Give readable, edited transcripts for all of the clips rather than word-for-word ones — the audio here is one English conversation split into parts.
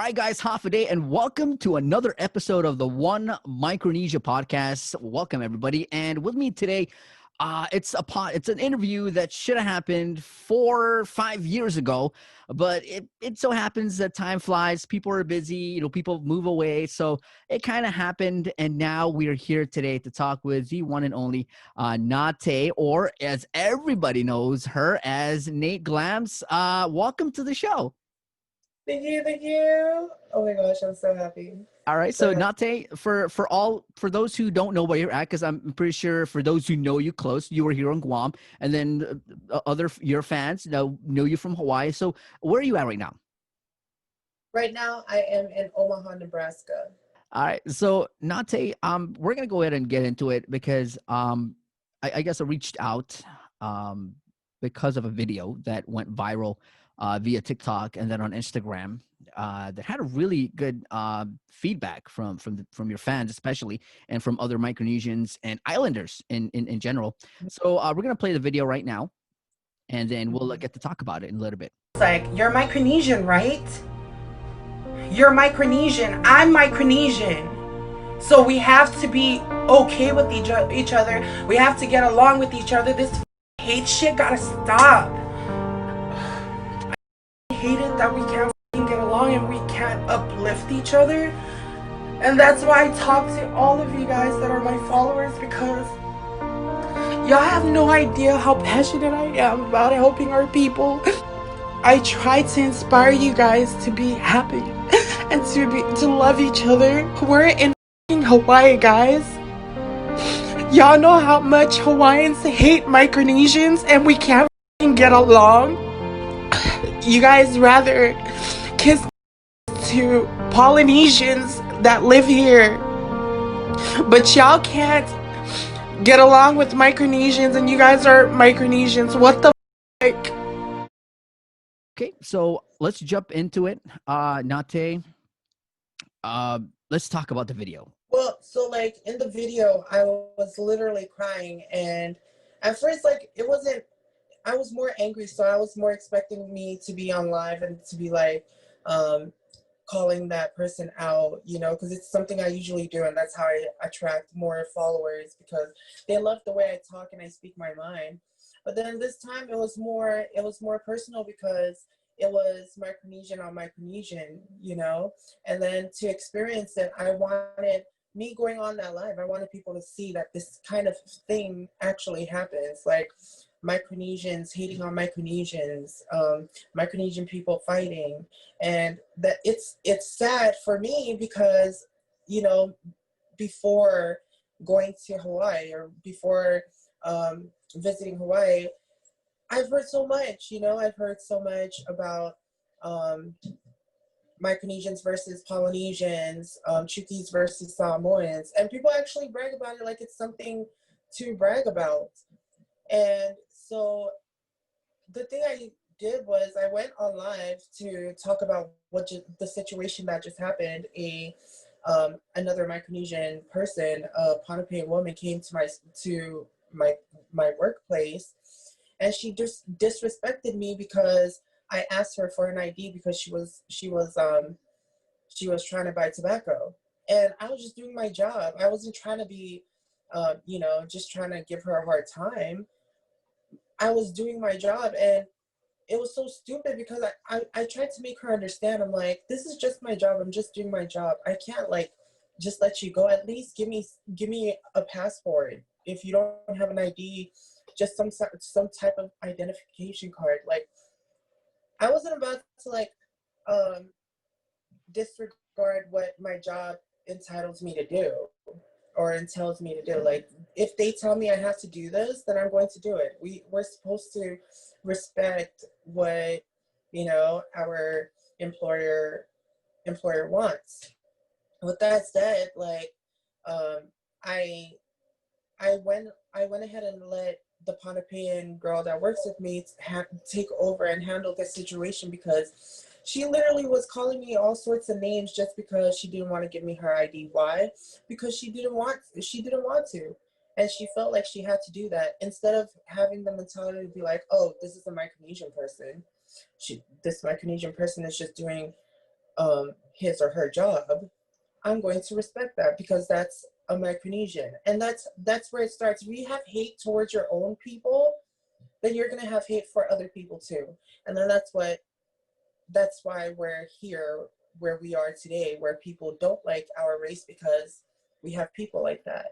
All right, guys, half a day, and welcome to another episode of the One Micronesia Podcast. Welcome, everybody. And with me today, it's an interview that should have happened 4 or 5 years ago, but it so happens that time flies. People are busy, people move away, so it kind of happened. And now we are here today to talk with the one and only Nate, or as everybody knows her as Nate Glamz. Welcome to the show. Thank you. Oh my gosh, I'm so happy. All right, so Nate, for those who don't know where you're at, because I'm pretty sure for those who know you close, you were here in Guam, and then your fans know you from Hawaii. So where are you at right now? Right now, I am in Omaha, Nebraska. All right, so Nate, we're gonna go ahead and get into it because I guess I reached out because of a video that went viral via TikTok and then on Instagram that had a really good feedback from your fans, especially, and from other Micronesians and Islanders in general. So we're gonna play the video right now, and then we'll get to talk about it in a little bit. It's like, you're Micronesian, right? You're Micronesian. I'm Micronesian. So we have to be okay with each other. We have to get along with each other. This hate shit gotta stop. I hate it that we can't get along and we can't uplift each other. And that's why I talk to all of you guys that are my followers, because y'all have no idea how passionate I am about helping our people. I try to inspire you guys to be happy and to love each other. We're in Hawaii, guys. Y'all know how much Hawaiians hate Micronesians and we can't get along. You guys rather kiss to Polynesians that live here, but y'all can't get along with Micronesians, and you guys are Micronesians. What the fuck? Okay, so let's jump into it. Nate, let's talk about the video. Well, so like in the video, I was literally crying, and at first, I was more angry, so I was more expecting me to be on live and to be like calling that person out, because it's something I usually do, and that's how I attract more followers, because they love the way I talk and I speak my mind. But then this time it was more personal, because it was Micronesian on Micronesian, and then to experience it, I wanted me going on that live. I wanted people to see that this kind of thing actually happens, like Micronesians hating on Micronesians, Micronesian people fighting, and that it's sad for me because, before going to Hawaii or before visiting Hawaii, I've heard so much, I've heard so much about Micronesians versus Polynesians, Chuukese versus Samoans, and people actually brag about it like it's something to brag about. And so the thing I did was I went on live to talk about the situation that just happened. Another Micronesian person, a Pohnpeian woman, came to my workplace, and she just disrespected me because I asked her for an ID because she was trying to buy tobacco, and I was just doing my job. I wasn't trying to be, just trying to give her a hard time. I was doing my job, and it was so stupid because I tried to make her understand. I'm like, this is just my job. I'm just doing my job. I can't just let you go. At least give me a passport. If you don't have an ID, just some type of identification card. Like, I wasn't about to disregard what my job entitles me to do or entails me to do. Like, if they tell me I have to do this, then I'm going to do it. We're supposed to respect what our employer wants. With that said, I went ahead and let the Pohnpeian girl that works with me take over and handle the situation, because she literally was calling me all sorts of names just because she didn't want to give me her ID. Why? Because she didn't want to. And she felt like she had to do that, instead of having the mentality to be like, oh, this is a Micronesian person. This Micronesian person is just doing his or her job, I'm going to respect that because that's a Micronesian. And that's where it starts. If you have hate towards your own people, then you're going to have hate for other people too. And then that's why we're here where we are today, where people don't like our race because we have people like that.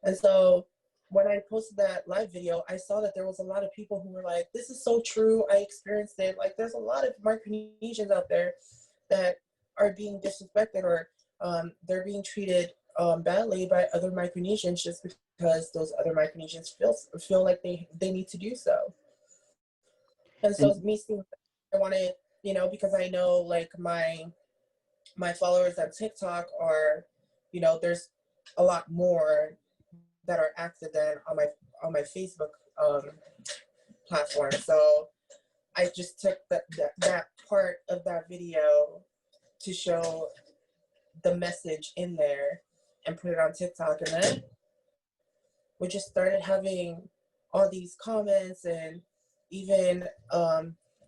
And so when I posted that live video, I saw that there was a lot of people who were like, this is so true, I experienced it. Like, there's a lot of Micronesians out there that are being disrespected, or they're being treated badly by other Micronesians just because those other Micronesians feel like they need to do so. And so me seeing, I wanted, because I know like my followers on TikTok are, there's a lot more that are active than on my Facebook platform. So I just took that part of that video to show the message in there and put it on TikTok, and then we just started having all these comments, and even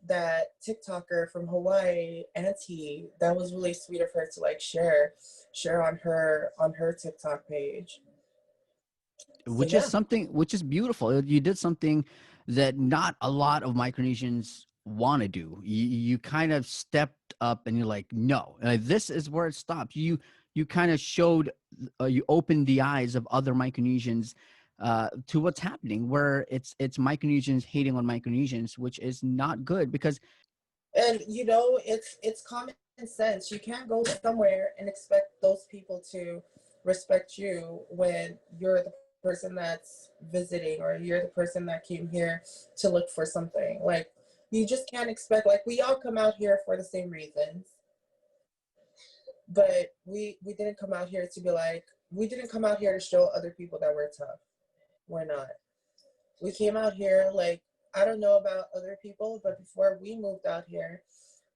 that TikToker from Hawaii, Auntie, that was really sweet of her to like share on her TikTok page. Which is beautiful. You did something that not a lot of Micronesians want to do. You kind of stepped up and you're like, no, this is where it stops. You kind of showed, you opened the eyes of other Micronesians to what's happening, where it's Micronesians hating on Micronesians, which is not good because. And it's common sense. You can't go somewhere and expect those people to respect you when you're the person that's visiting, or you're the person that came here to look for something. Like, you just can't expect, like, we all come out here for the same reasons, but we didn't come out here to be like, we didn't come out here to show other people that we're tough. We're not. We came out here, like, I don't know about other people, but before we moved out here,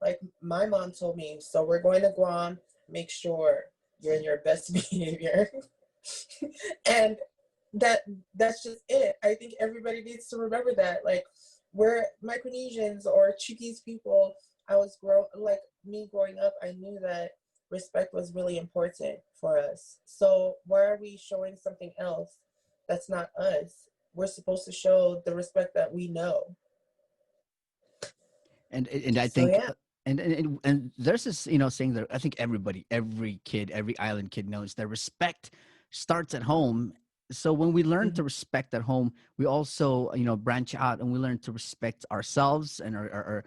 like, my mom told me, so we're going to Guam, make sure you're in your best behavior. And that's just it. I think everybody needs to remember that. Like, we're Micronesians or Chuukese people. Growing up, I knew that respect was really important for us. So why are we showing something else that's not us? We're supposed to show the respect that we know. And I think, and there's this, saying that I think every kid, every island kid knows that respect starts at home. So when we learn to respect at home, we also, branch out and we learn to respect ourselves and our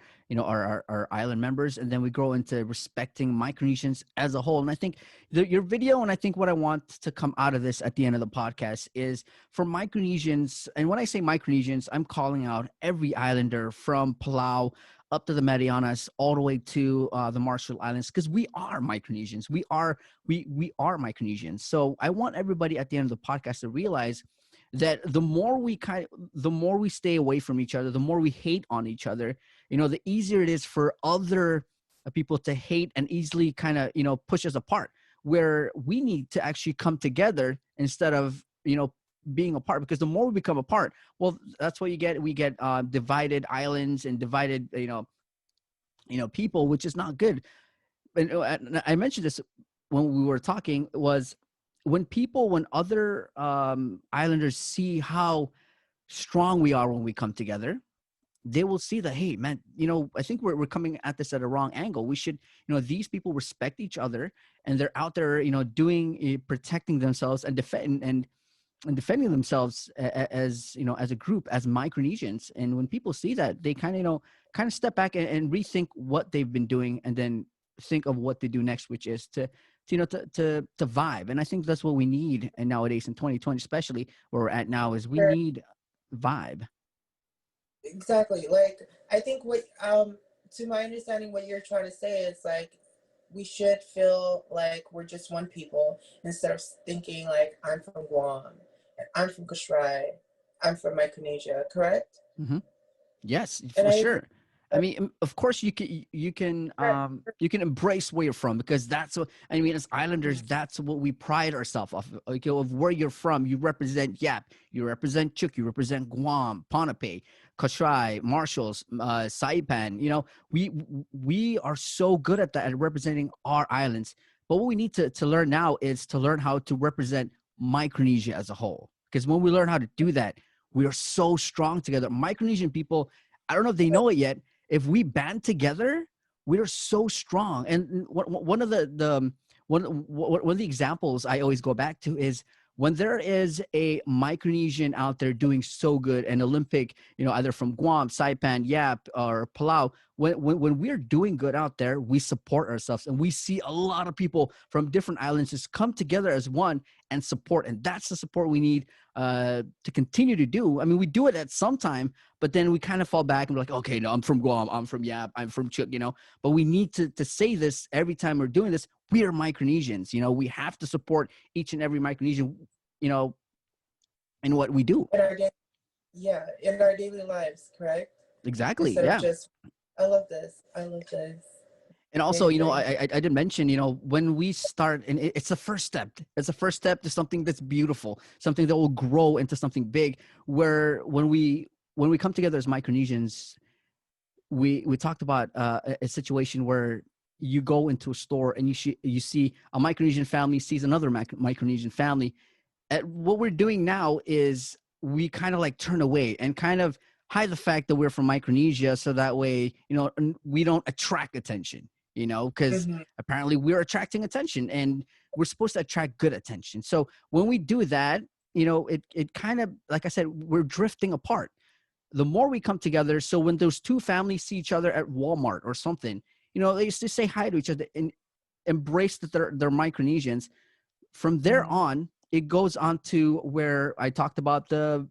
island members. And then we grow into respecting Micronesians as a whole. And I think your video, and I think what I want to come out of this at the end of the podcast is for Micronesians. And when I say Micronesians, I'm calling out every islander from Palau up to the Marianas, all the way to the Marshall Islands, because we are Micronesians. We are Micronesians. So I want everybody at the end of the podcast to realize that the more we stay away from each other, the more we hate on each other, the easier it is for other people to hate and easily kind of, push us apart, where we need to actually come together instead of, being apart, because the more we become apart, well, that's what we get divided islands and divided people, which is not good. And I mentioned this when we were talking, was when other islanders see how strong we are when we come together, they will see that, hey man, I think we're coming at this at a wrong angle. We should, these people respect each other, and they're out there doing protecting themselves and defending themselves as a group, as Micronesians. And when people see that, they kind of step back and rethink what they've been doing, and then think of what they do next, which is to vibe. And I think that's what we need. And nowadays in 2020, especially where we're at now, is we need vibe. Exactly. Like, I think what to my understanding, what you're trying to say is like, we should feel like we're just one people, instead of thinking like, I'm from Guam, I'm from Kashrai, I'm from Micronesia, correct? Mm-hmm. Yes, for sure. I mean, of course you can embrace where you're from, because that's what I mean. As Islanders, that's what we pride ourselves off of. Like, of where you're from. You represent Yap, you represent Chuuk, you represent Guam, Ponape, Kashrai, Marshalls, Saipan. You know, we are so good at that, at representing our islands. But what we need to learn now is to learn how to represent Micronesia as a whole. Because when we learn how to do that, we are so strong together. Micronesian people, I don't know if they know it yet, if we band together, we are so strong. And one of one of the examples I always go back to is when there is a Micronesian out there doing so good, an Olympic, you know, either from Guam, Saipan, Yap, or Palau. When we're doing good out there, we support ourselves, and we see a lot of people from different islands just come together as one and support. And that's the support we need to continue to do. I mean, we do it at some time, but then we kind of fall back and we're like, okay, no, I'm from Guam, I'm from Yap, I'm from Chuuk, you know. But we need to say this every time we're doing this. We are Micronesians, you know. We have to support each and every Micronesian, you know, in what we do. In our daily lives, correct? Exactly. Instead yeah. of just, I love this. I love this. And also, you know, I did mention, you know, when we start, and it's the first step. It's the first step to something that's beautiful, something that will grow into something big. Where when we come together as Micronesians, we talked about a situation where you go into a store and you see a Micronesian family sees another Micronesian family. What we're doing now is we kind of like turn away and kind of hide the fact that we're from Micronesia, so that way, you know, we don't attract attention, you know, because apparently we're attracting attention, and we're supposed to attract good attention. So when we do that, you know, it kind of, like I said, we're drifting apart. The more we come together, so when those two families see each other at Walmart or something, you know, they used to say hi to each other and embrace that they're Micronesians. From there on, it goes on to where I talked about the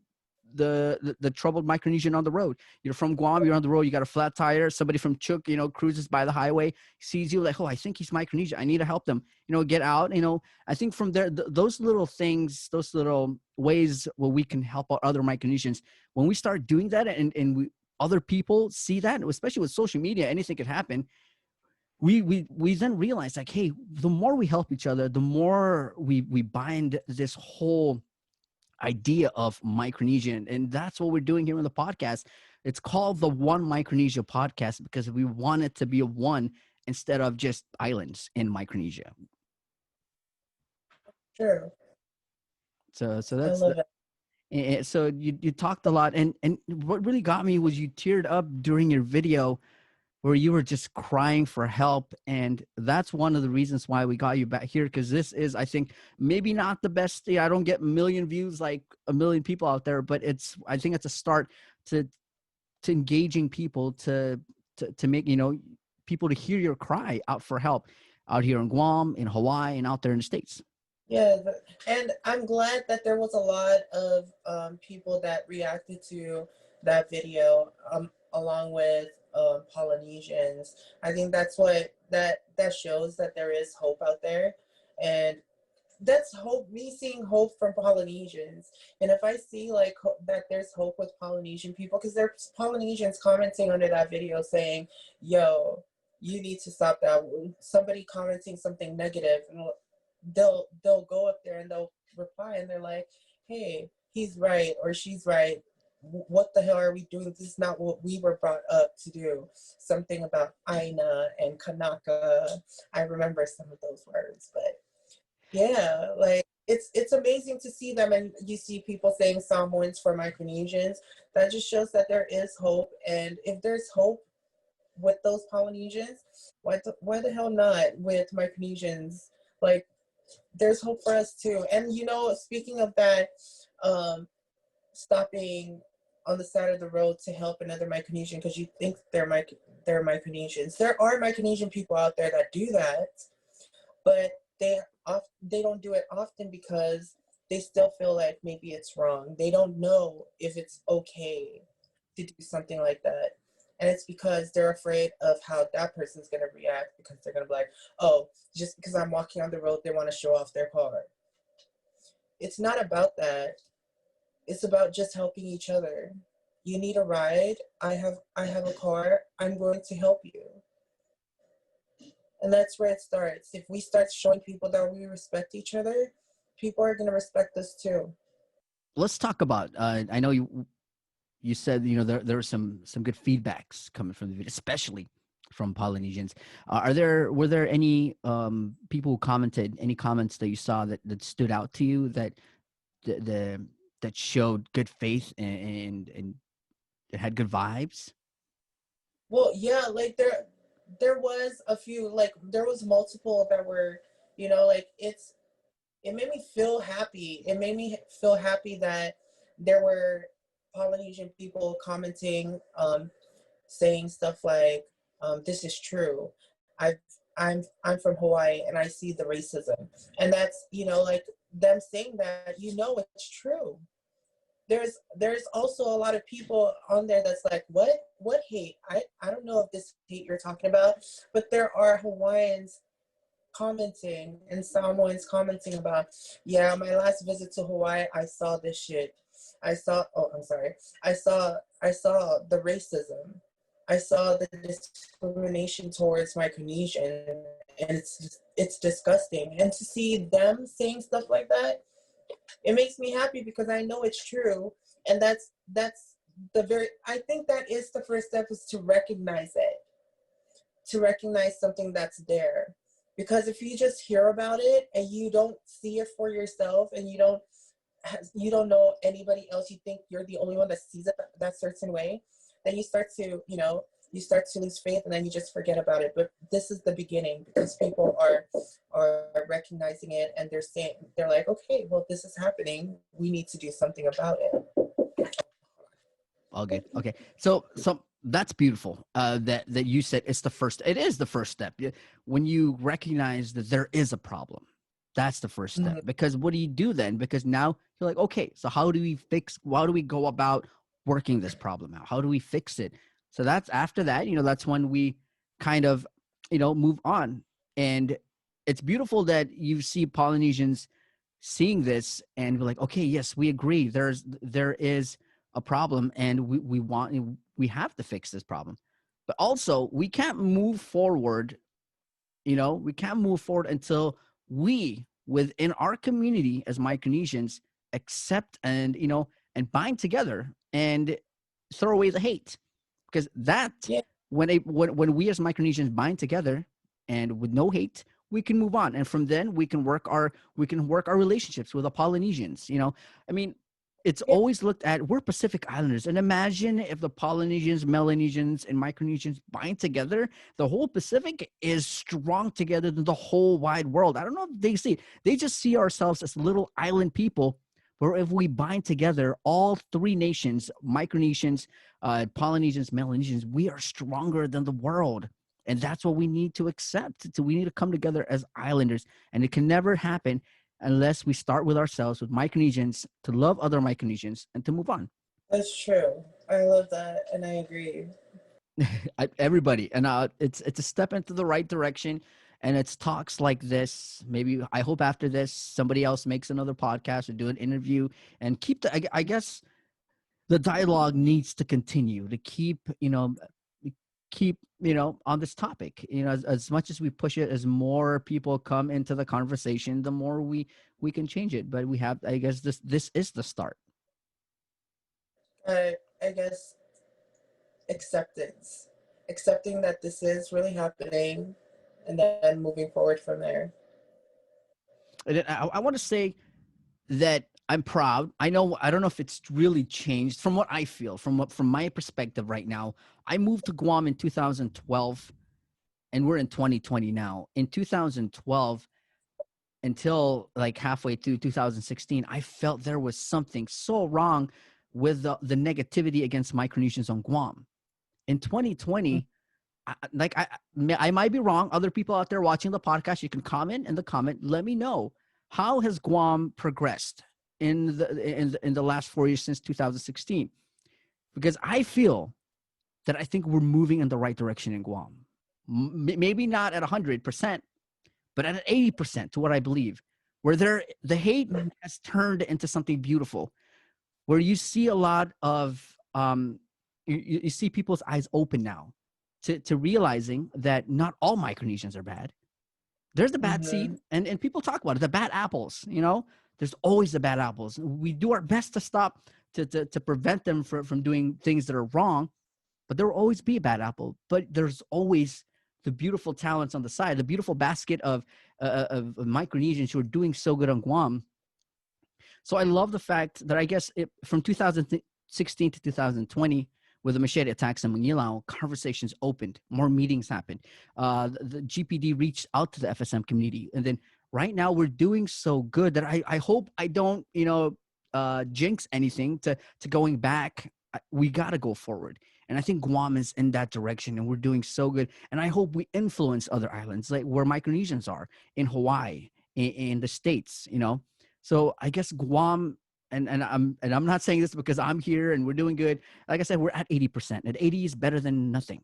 troubled Micronesian on the road. You're from Guam, you're on the road, you got a flat tire. Somebody from Chuuk, you know, cruises by the highway, sees you like, oh, I think he's Micronesia. I need to help them. You know, get out. You know, I think from there, those little things, those little ways where we can help out other Micronesians. When we start doing that, and other people see that, especially with social media, anything could happen. We then realize, like, hey, the more we help each other, the more we bind this whole idea of Micronesian. And that's what we're doing here on the podcast. It's called the One Micronesia Podcast because we want it to be a one instead of just islands in Micronesia. True. So that's and so you talked a lot, and what really got me was you teared up during your video where you were just crying for help. And that's one of the reasons why we got you back here, because this is, I think, maybe not the best thing. I don't get a million views like a million people out there, but I think it's a start to engaging people, to make, you know, people to hear your cry out for help out here in Guam, in Hawaii, and out there in the States. Yeah, and I'm glad that there was a lot of people that reacted to that video, along with Polynesians. I think that's what that shows, that there is hope out there, and that's hope. Me seeing hope from Polynesians, and if I see like that there's hope with Polynesian people, because there's Polynesians commenting under that video saying, "Yo, you need to stop that." Somebody commenting something negative, and they'll go up there and they'll reply, and they're like, "Hey, he's right or she's right. What the hell are we doing? This is not what we were brought up to do." Something about Aina and Kanaka. I remember some of those words, but yeah, like it's amazing to see them, and you see people saying Samoans for Micronesians. That just shows that there is hope, and if there's hope with those Polynesians, why the hell not with Micronesians? Like, there's hope for us too. And you know, speaking of that, stopping on the side of the road to help another Micronesian because you think they're Micronesians. There are Micronesian people out there that do that, but they don't do it often because they still feel like maybe it's wrong. They don't know if it's okay to do something like that. And it's because they're afraid of how that person's going to react, because they're going to be like, oh, just because I'm walking on the road, they want to show off their car. It's not about that. It's about just helping each other. You need a ride? I have a car. I'm going to help you. And that's where it starts. If we start showing people that we respect each other, people are going to respect us too. Let's talk about. I know you said there were some good feedbacks coming from the video, especially from Polynesians. Were there any people who commented, any comments that you saw that stood out to you that that showed good faith and it had good vibes? Well, yeah, like there was a few, like there was multiple that were, like it made me feel happy. It made me feel happy that there were Polynesian people commenting, saying stuff like, this is true. I'm from Hawaii and I see the racism. And that's, like them saying that, it's true. There's also a lot of people on there that's like, what hate? I don't know if this hate you're talking about, but there are Hawaiians commenting and Samoans commenting about, yeah, my last visit to Hawaii, I saw this shit. I saw the racism. I saw the discrimination towards Micronesian, and it's disgusting. And to see them saying stuff like that, it makes me happy because I know it's true. And that's I think that is the first step, is to recognize it, to recognize something that's there. Because if you just hear about it and you don't see it for yourself, and you don't know anybody else, you think you're the only one that sees it that certain way, then you start to lose faith, and then you just forget about it. But this is the beginning, because people are recognizing it, and they're like, okay, well, this is happening. We need to do something about it. All good. Okay. So that's beautiful. That you said it is the first step. When you recognize that there is a problem, that's the first step. Mm-hmm. Because what do you do then? Because now you're like, okay, so how do we go about working this problem out? How do we fix it? So that's after that, that's when we kind of, move on. And it's beautiful that you see Polynesians seeing this and be like, okay, yes, we agree. There is a problem, and we have to fix this problem. But also, we can't move forward. We can't move forward until we, within our community as Micronesians, accept and bind together and throw away the hate. Because when we as Micronesians bind together and with no hate, we can move on, and from then we can work our relationships with the Polynesians. It's always looked at, we're Pacific Islanders, and imagine if the Polynesians, Melanesians, and Micronesians bind together, the whole Pacific is strong together than the whole wide world. I don't know if they just see ourselves as little island people. Where if we bind together, all three nations, Micronesians, Polynesians, Melanesians, we are stronger than the world. And that's what we need to accept. So we need to come together as islanders. And it can never happen unless we start with ourselves, with Micronesians, to love other Micronesians and to move on. That's true. I love that. And I agree. Everybody. And it's a step into the right direction. And it's talks like this. Maybe I hope after this, somebody else makes another podcast or do an interview and keep I guess the dialogue needs to continue to keep on this topic. As much as we push it, as more people come into the conversation, the more we can change it. But we have, I guess this is the start. I guess accepting that this is really happening, and then moving forward from there. And I want to say that I'm proud. I don't know if it's really changed from what I feel, from my perspective right now. I moved to Guam in 2012, and we're in 2020 now. In 2012, until like halfway through 2016, I felt there was something so wrong with the negativity against Micronesians on Guam. In 2020, I might be wrong. Other people out there watching the podcast, you can comment in the comment. Let me know, how has Guam progressed in the last 4 years since 2016? Because I feel that I think we're moving in the right direction in Guam. Maybe not at 100%, but at 80% to what I believe, where the hate has turned into something beautiful, where you see a lot of you see people's eyes open now to realizing that not all Micronesians are bad. There's the bad Mm-hmm. seed, and people talk about it, the bad apples, there's always the bad apples. We do our best to stop, to prevent them from doing things that are wrong, but there will always be a bad apple. But there's always the beautiful talents on the side, the beautiful basket of Micronesians who are doing so good on Guam. So I love the fact that I guess from 2016 to 2020, with the machete attacks in Manila, conversations opened, more meetings happened. The GPD reached out to the FSM community. And then right now we're doing so good that I hope I don't, jinx anything to going back. We got to go forward. And I think Guam is in that direction, and we're doing so good. And I hope we influence other islands, like where Micronesians are, in Hawaii, in the States, So I guess Guam, and I'm not saying this because I'm here and we're doing good. Like I said, we're at 80%. And 80 is better than nothing,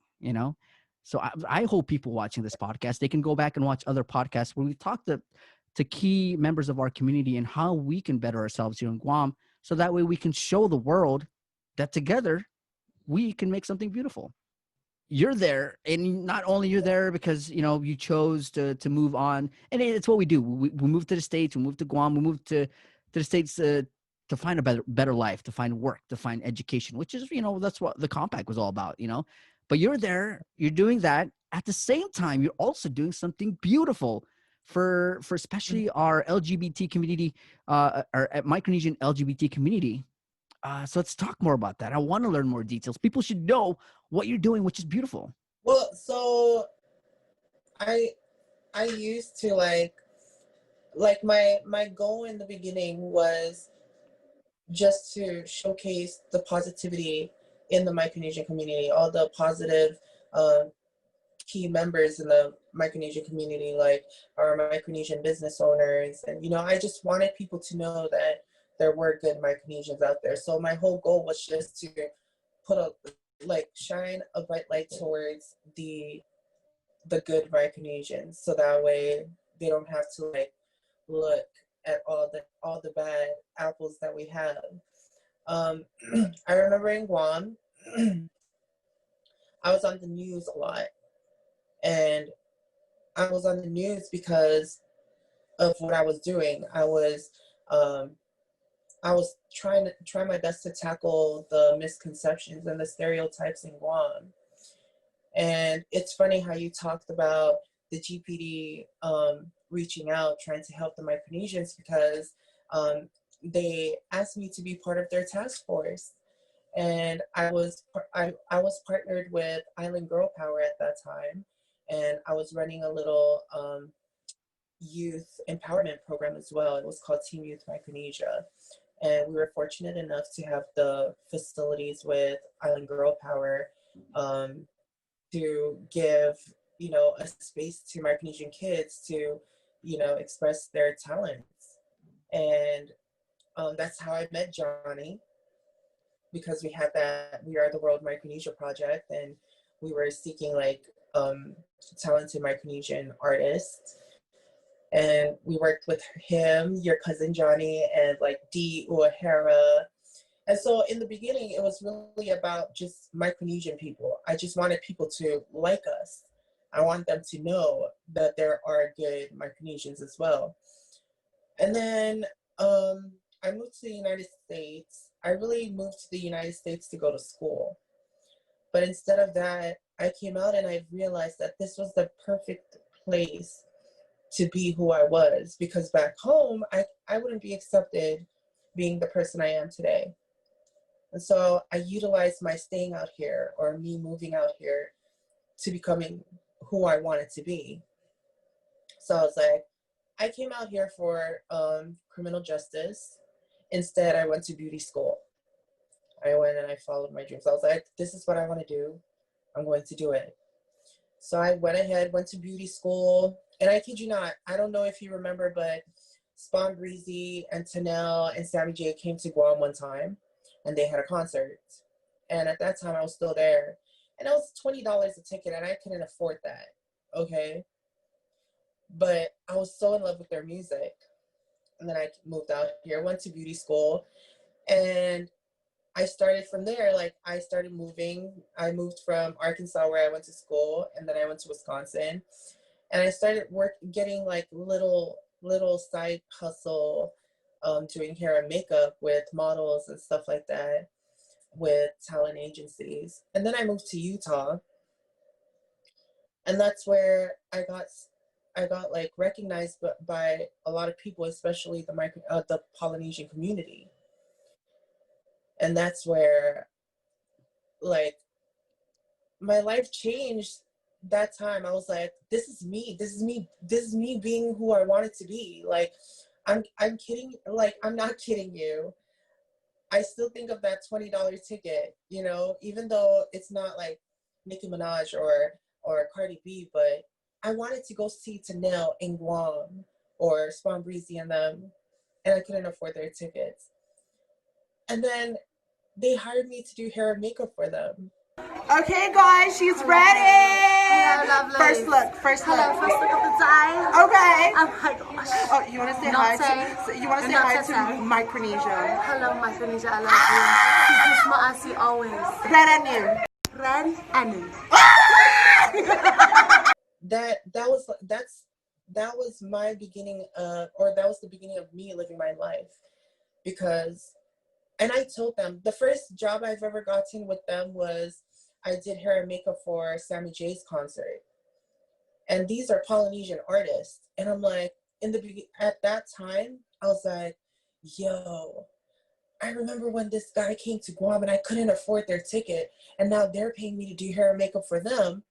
So I hope people watching this podcast, they can go back and watch other podcasts where we talk to key members of our community and how we can better ourselves here in Guam. So that way we can show the world that together we can make something beautiful. You're there, and not only you're there because you chose to move on, and it's what we do. We moved to the States, we moved to Guam, we moved to the States to find a better life, to find work, to find education, which is that's what the compact was all about. But you're there, you're doing that. At the same time, you're also doing something beautiful for especially our LGBT community, our Micronesian LGBT community. So let's talk more about that. I want to learn more details. People should know what you're doing, which is beautiful. Well, so I used to like my goal in the beginning was just to showcase the positivity in the Micronesian community, all the positive key members in the Micronesian community, like our Micronesian business owners. And, I just wanted people to know that there were good Micronesians out there. So my whole goal was just to shine a bright light towards the good Micronesians, so that way they don't have to look at all the bad apples that we have. I remember in Guam, I was on the news a lot, and I was on the news because of what I was doing. I was trying my best to tackle the misconceptions and the stereotypes in Guam. And it's funny how you talked about the GPD reaching out, trying to help the Micronesians, because they asked me to be part of their task force. And I was partnered with Island Girl Power at that time, and I was running a little youth empowerment program as well. It was called Team Youth Micronesia. And we were fortunate enough to have the facilities with Island Girl Power to give, a space to Micronesian kids to, express their talents. And that's how I met Johnny, because we are the World Micronesia Project, and we were seeking talented Micronesian artists. And we worked with him, your cousin Johnny, and Dee Uehara. And so in the beginning, it was really about just Micronesian people. I just wanted people to like us. I want them to know that there are good Micronesians as well. And then I moved to the United States. I really moved to the United States to go to school. But instead of that, I came out and I realized that this was the perfect place to be who I was, because back home, I wouldn't be accepted being the person I am today. And so I utilized my staying out here, or me moving out here, to becoming who I wanted to be. So I was like, I came out here for criminal justice. Instead, I went to beauty school. I went and I followed my dreams. I was like, this is what I want to do. I'm going to do it. So I went ahead, went to beauty school. And I kid you not, I don't know if you remember, but Spawn Breezy and Tanel and Sammy J came to Guam one time, and they had a concert. And at that time, I was still there. And it was $20 a ticket, and I couldn't afford that, okay? But I was so in love with their music. And then I moved out here, went to beauty school. And I started from there. Like, I started moving. I moved from Arkansas, where I went to school, and then I went to Wisconsin. And I started getting like little side hustle, doing hair and makeup with models and stuff like that, with talent agencies. And then I moved to Utah, and that's where I got like recognized by a lot of people, especially the Polynesian community. And that's where, like, my life changed. That time I was like, this is me being who I wanted to be. Like, I'm kidding, like, I'm not kidding you. I still think of that $20 ticket, you know, even though it's not like Nicki Minaj or Cardi B, but I wanted to go see Tanel in Guam or Spawn Breezy and them, and I couldn't afford their tickets. And then they hired me to do hair and makeup for them. Okay, guys, she's ready. Hello, lovely. First look. First look of the day. Okay. Oh my gosh. Oh, you want to say hi to Micronesia? Hello, Micronesia. I love you. This is my auntie always. Red onion. Red onion. That was my beginning of, or that was the beginning of me living my life, because, and I told them, the first job I've ever gotten with them was I did hair and makeup for Sammy J's concert. And these are Polynesian artists. And I'm like, at that time, I was like, yo, I remember when this guy came to Guam and I couldn't afford their ticket, and now they're paying me to do hair and makeup for them.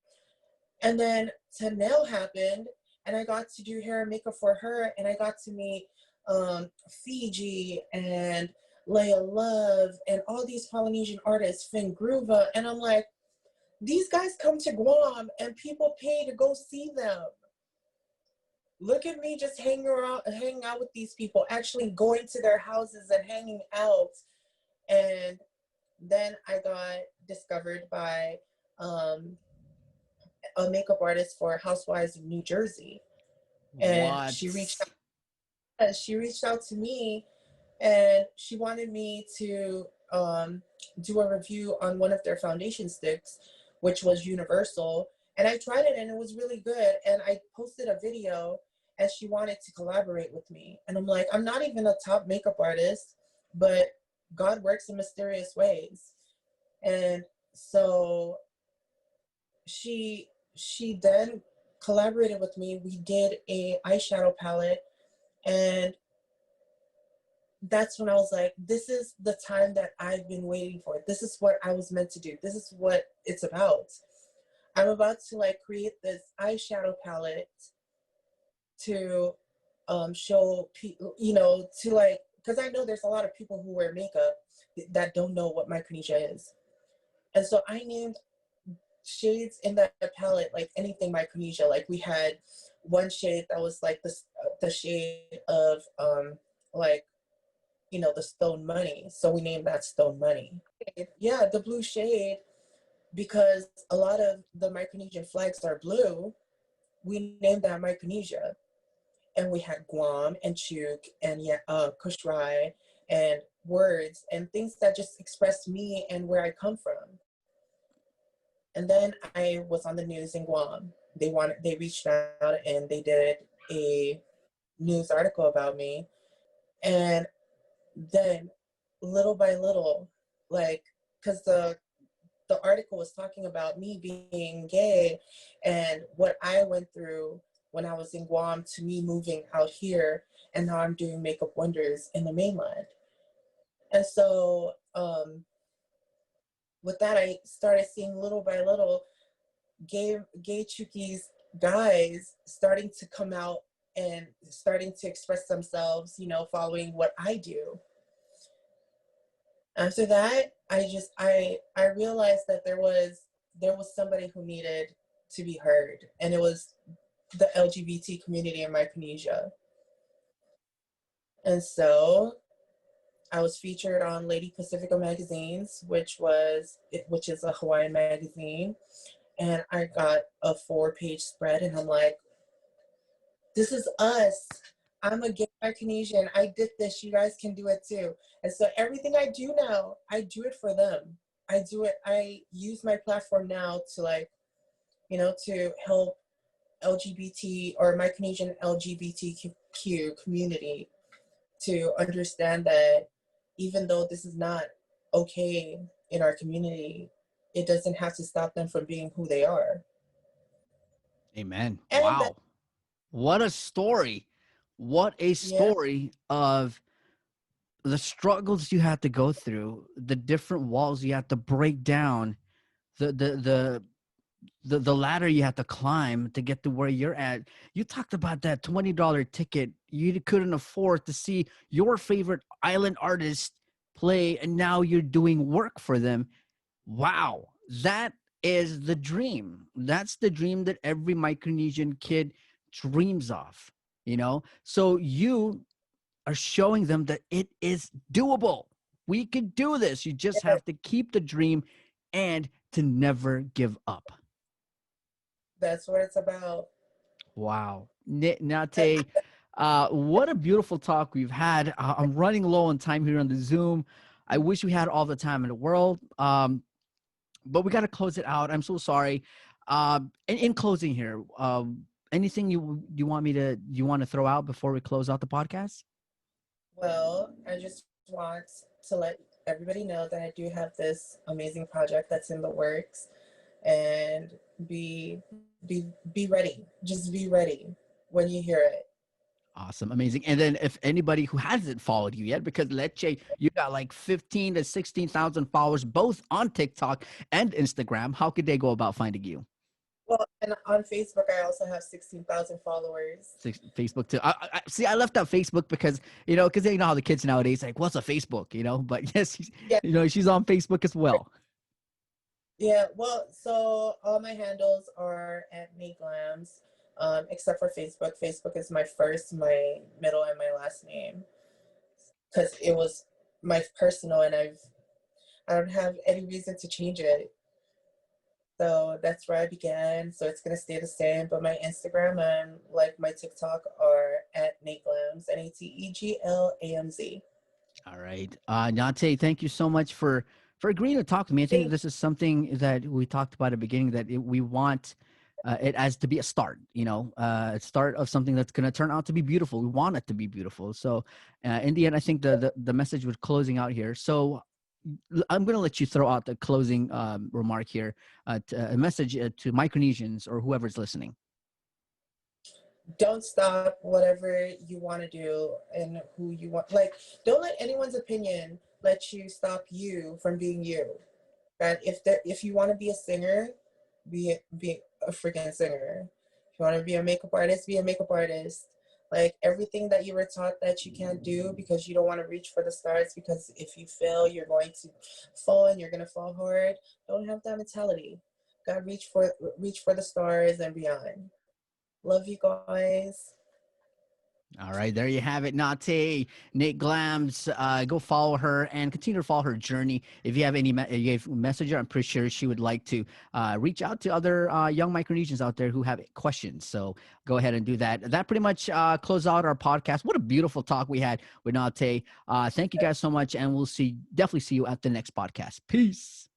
And then Tanel happened, and I got to do hair and makeup for her, and I got to meet Fiji and Leia Love and all these Polynesian artists, Finn Groova, and I'm like, these guys come to Guam and people pay to go see them. Look at me just hanging out with these people, actually going to their houses and hanging out. And then I got discovered by a makeup artist for Housewives of New Jersey. And What? she reached out to me, and she wanted me to do a review on one of their foundation sticks, which was universal. And I tried it and it was really good. And I posted a video, and she wanted to collaborate with me. And I'm like, I'm not even a top makeup artist, but God works in mysterious ways. And so she then collaborated with me. We did a eyeshadow palette, and that's when I was like, this is the time that I've been waiting for. This is what I was meant to do. This is what it's about. I'm about to like create this eyeshadow palette to show people, you know, to like, because I know there's a lot of people who wear makeup that don't know what Micronesia is. And so I named shades in that palette like anything Micronesia. Like, we had one shade that was like the shade of like, you know, the stone money. So we named that stone money. Yeah, the blue shade, because a lot of the Micronesian flags are blue. We named that Micronesia. And we had Guam and Chuuk and Kushrai and words and things that just express me and where I come from. And then I was on the news in Guam. They reached out and they did a news article about me. And then little by little, like, because the article was talking about me being gay and what I went through when I was in Guam to me moving out here, and now I'm doing makeup wonders in the mainland. And so with that, I started seeing little by little gay Chuukese guys starting to come out and starting to express themselves, you know, following what I do. After that, I realized that there was somebody who needed to be heard, and it was the LGBT community in Micronesia. And so I was featured on Lady Pacifica magazines, which is a Hawaiian magazine, and I got a 4-page spread, and I'm like, this is us. I'm a gay Micronesian. I did this. You guys can do it too. And so everything I do now, I do it for them. I use my platform now to to help LGBT or Micronesian LGBTQ community to understand that even though this is not okay in our community, it doesn't have to stop them from being who they are. Amen. And Wow. What a story. What a story of the struggles you had to go through, the different walls you had to break down, the ladder you had to climb to get to where you're at. You talked about that $20 ticket you couldn't afford to see your favorite island artist play, and now you're doing work for them. Wow. That is the dream. That's the dream that every Micronesian kid dreams of, So you are showing them that it is doable. We could do this. You just have to keep the dream and to never give up. That's what it's about. Wow. Nate, what a beautiful talk we've had. I'm running low on time here on the Zoom. I wish we had all the time in the world, but we got to close it out. I'm so sorry. In closing here, anything you want to throw out before we close out the podcast? Well, I just want to let everybody know that I do have this amazing project that's in the works, and be ready. Just be ready when you hear it. Awesome. Amazing. And then if anybody who hasn't followed you yet, because Leche, you got like 15 to 16,000 followers, both on TikTok and Instagram, how could they go about finding you? Well, and on Facebook, I also have 16,000 followers. Facebook too. I left out Facebook because they know how the kids nowadays like, what's a Facebook, but yes, she's on Facebook as well. Yeah. Well, so all my handles are at Nate Glamz, except for Facebook. Facebook is my first, my middle, and my last name, because it was my personal, and I don't have any reason to change it. So that's where I began. So it's going to stay the same. But my Instagram and my TikTok are at Nate Glamz, NateGlamz. All right. Nate, thank you so much for agreeing to talk to me. I think this is something that we talked about at the beginning, that we want it as to be a start, a start of something that's going to turn out to be beautiful. We want it to be beautiful. So in the end, I think the message was closing out here. So I'm going to let you throw out the closing remark here, a message to Micronesians or whoever's listening. Don't stop whatever you want to do and who you want. Don't let anyone's opinion let you stop you from being you. And if you want to be a singer, be a freaking singer. If you want to be a makeup artist, be a makeup artist. Everything that you were taught that you can't do because you don't want to reach for the stars, because if you fail, you're going to fall and you're going to fall hard. Don't have that mentality. Gotta reach for the stars and beyond. Love you guys. All right, there you have it, Nate Glamz. Go follow her and continue to follow her journey. If you have any messenger, I'm pretty sure she would like to reach out to other young Micronesians out there who have questions. So go ahead and do that. That pretty much closes out our podcast. What a beautiful talk we had with Nate. Thank you guys so much, and we'll definitely see you at the next podcast. Peace.